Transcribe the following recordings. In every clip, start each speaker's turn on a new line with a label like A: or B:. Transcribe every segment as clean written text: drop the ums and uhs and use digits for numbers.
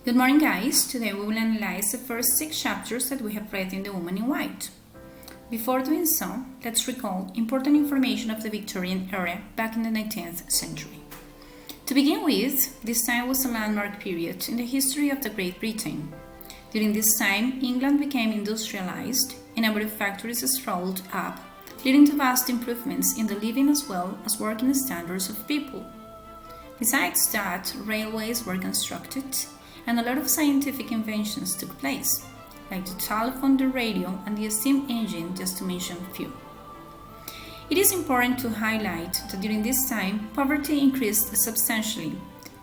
A: Good morning, guys. Today we will analyze the first 6 chapters that we have read in The Woman in White. Before doing so, let's recall important information of the Victorian era back in the 19th century. To begin with, this time was a landmark period in the history of the Great Britain. During this time, England became industrialized, a number of factories sprawled up, leading to vast improvements in the living as well as working standards of people. Besides that, railways were constructed, and a lot of scientific inventions took place, like the telephone, the radio, and the steam engine, just to mention a few. It is important to highlight that during this time, poverty increased substantially.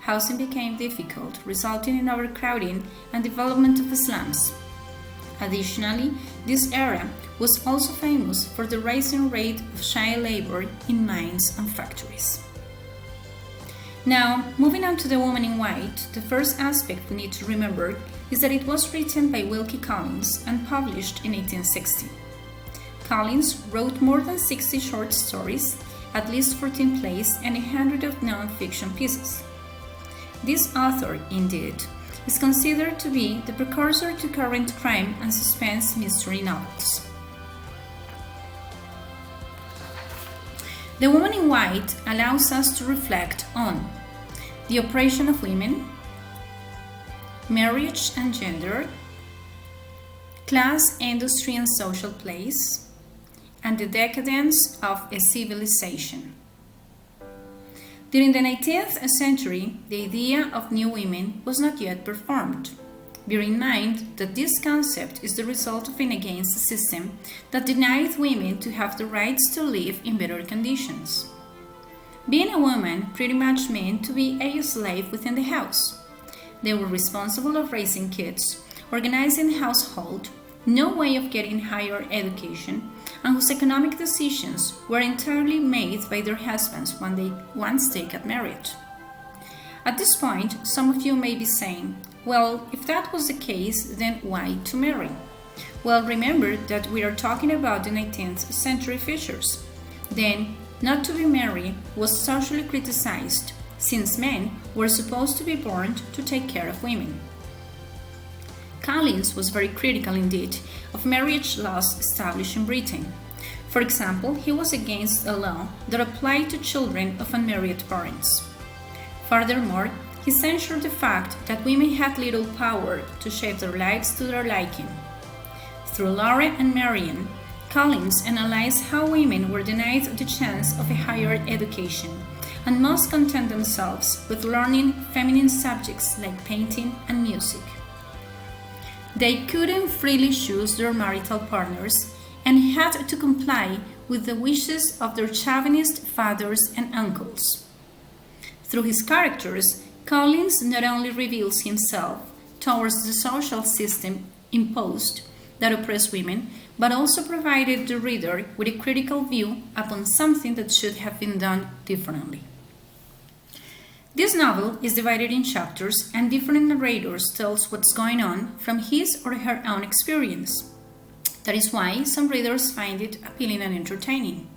A: Housing became difficult, resulting in overcrowding and development of slums. Additionally, this era was also famous for the rising rate of child labor in mines and factories. Now, moving on to The Woman in White, the first aspect we need to remember is that it was written by Wilkie Collins and published in 1860. Collins wrote more than 60 short stories, at least 14 plays, and 100 of non-fiction pieces. This author, indeed, is considered to be the precursor to current crime and suspense mystery novels. The Woman in White allows us to reflect on the oppression of women, marriage and gender, class, industry and social place, and the decadence of a civilization. During the 19th century, the idea of new women was not yet performed. Bear in mind that this concept is the result of an against system that denied women to have the rights to live in better conditions. Being a woman pretty much meant to be a slave within the house. They were responsible of raising kids, organizing the household, no way of getting higher education, and whose economic decisions were entirely made by their husbands once they got married. At this point, some of you may be saying, well, if that was the case, then why to marry? Well, remember that we are talking about the 19th century features. Then, not to be married was socially criticized, since men were supposed to be born to take care of women. Collins was very critical indeed of marriage laws established in Britain. For example, he was against a law that applied to children of unmarried parents. Furthermore, he censured the fact that women had little power to shape their lives to their liking. Through Laura and Marian, Collins analyzed how women were denied the chance of a higher education and must content themselves with learning feminine subjects like painting and music. They couldn't freely choose their marital partners and had to comply with the wishes of their chauvinist fathers and uncles. Through his characters, Collins not only reveals himself towards the social system imposed that oppressed women, but also provided the reader with a critical view upon something that should have been done differently. This novel is divided in chapters, and different narrators tells what's going on from his or her own experience. That is why some readers find it appealing and entertaining.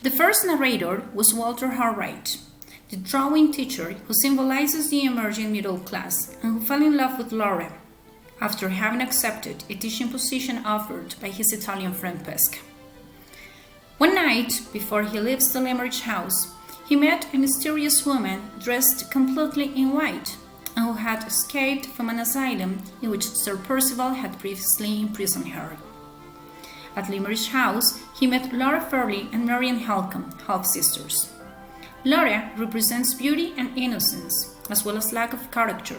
A: The first narrator was Walter Harright, the drawing teacher who symbolizes the emerging middle class and who fell in love with Laura after having accepted a teaching position offered by his Italian friend Pesca. One night, before he leaves the Limerick house, he met a mysterious woman dressed completely in white and who had escaped from an asylum in which Sir Percival had previously imprisoned her. At Limerick house, he met Laura Fairley and Marian Halcombe, half-sisters. Laura represents beauty and innocence, as well as lack of character,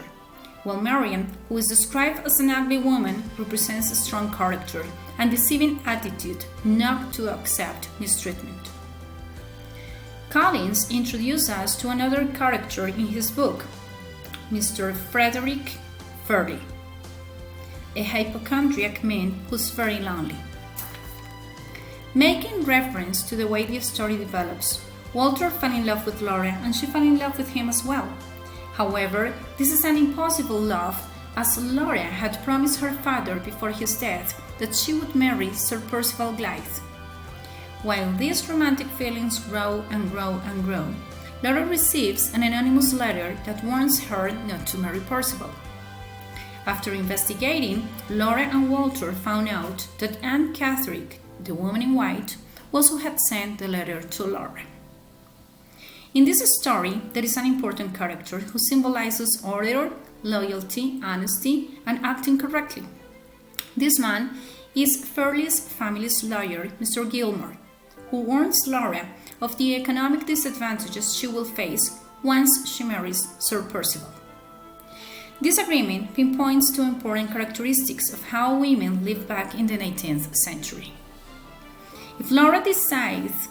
A: while Marian, who is described as an ugly woman, represents a strong character and deceiving attitude not to accept mistreatment. Collins introduced us to another character in his book, Mr. Frederick Fairley, a hypochondriac man who's very lonely. Making reference to the way the story develops, Walter fell in love with Laura and she fell in love with him as well. However, this is an impossible love, as Laura had promised her father before his death that she would marry Sir Percival Glythe. While these romantic feelings grow and grow and grow, Laura receives an anonymous letter that warns her not to marry Percival. After investigating, Laura and Walter found out that Aunt Catherine, the woman in white, also had sent the letter to Laura. In this story, there is an important character who symbolizes order, loyalty, honesty, and acting correctly. This man is Fairley's family's lawyer, Mr. Gilmore, who warns Laura of the economic disadvantages she will face once she marries Sir Percival. This agreement pinpoints two important characteristics of how women lived back in the 19th century. If Laura decides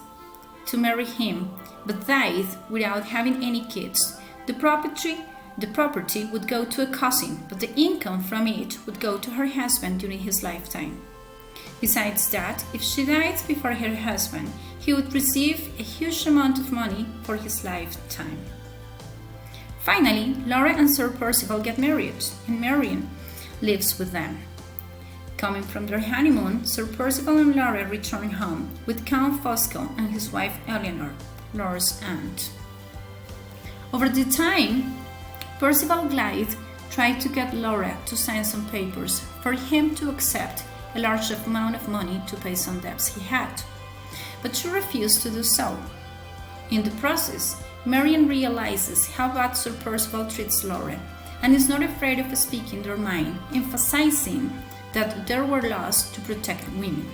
A: to marry him but died without having any kids, the property would go to a cousin, but the income from it would go to her husband during his lifetime. Besides that, if she died before her husband, he would receive a huge amount of money for his lifetime. Finally, Laura and Sir Percival get married, and Marian lives with them. Coming from their honeymoon, Sir Percival and Laura return home with Count Fosco and his wife Eleanor, Laura's aunt. Over the time, Percival Glythe tried to get Laura to sign some papers for him to accept a large amount of money to pay some debts he had, but she refused to do so. In the process, Marian realizes how bad Sir Percival treats Laura and is not afraid of speaking their mind, emphasizing that there were laws to protect women.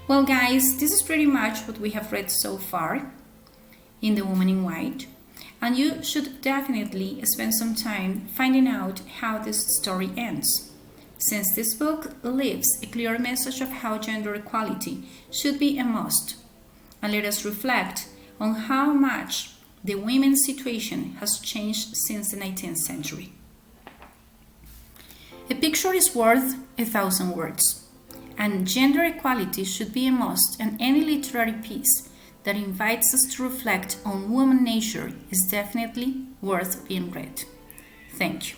A: Well guys, this is pretty much what we have read so far in The Woman in White, and you should definitely spend some time finding out how this story ends, since this book leaves a clear message of how gender equality should be a must, and let us reflect on how much the women's situation has changed since the 19th century. A picture is worth 1,000 words, and gender equality should be a must, and any literary piece that invites us to reflect on woman nature is definitely worth being read. Thank you.